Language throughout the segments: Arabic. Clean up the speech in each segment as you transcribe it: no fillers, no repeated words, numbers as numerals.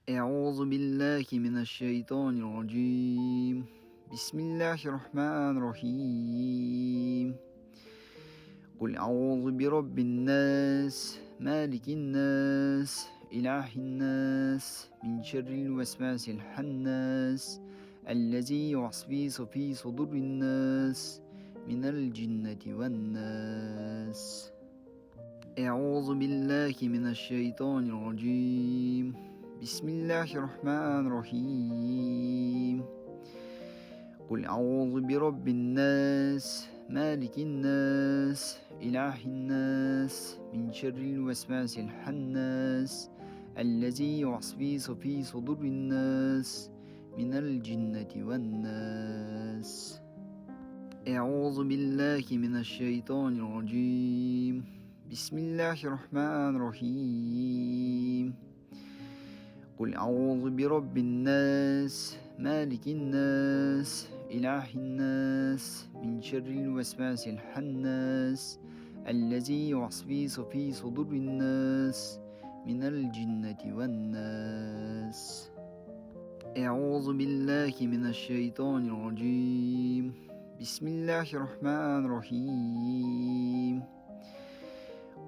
أعوذ بالله من الشيطان الرجيم. بسم الله الرحمن الرحيم. قل أعوذ برب الناس مالك الناس إله الناس من شر الوسواس الخناس الذي يوسوس في صدور الناس من الجنة والناس. أعوذ بالله من الشيطان الرجيم. بسم الله الرحمن الرحيم. قل أعوذ برب الناس مالك الناس إله الناس من شر الوسواس الخناس الذي يوسوس في صدور الناس من الجنة والناس. أعوذ بالله من الشيطان الرجيم. بسم الله الرحمن الرحيم. قل أعوذ برب الناس مالك الناس إله الناس من شر الوسواس الخناس الذي يوسوس في صدور الناس من الجنة والناس. أعوذ بالله من الشيطان الرجيم. بسم الله الرحمن الرحيم.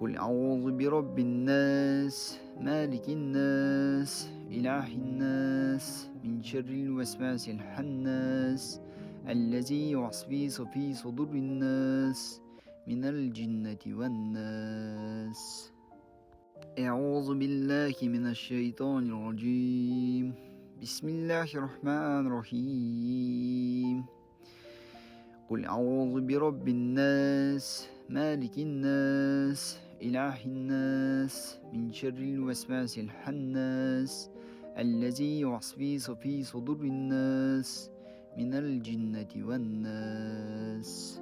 قل أعوذ برب الناس مالك الناس إله الناس من شر الوسواس الخناس الذي يوسوس في صدور الناس من الجنة والناس. أعوذ بالله من الشيطان الرجيم. بسم الله الرحمن الرحيم. قل أعوذ برب الناس مالك الناس إله الناس من شر الوسواس الخناس الذي يوسوس في صدور الناس من الجنة والناس.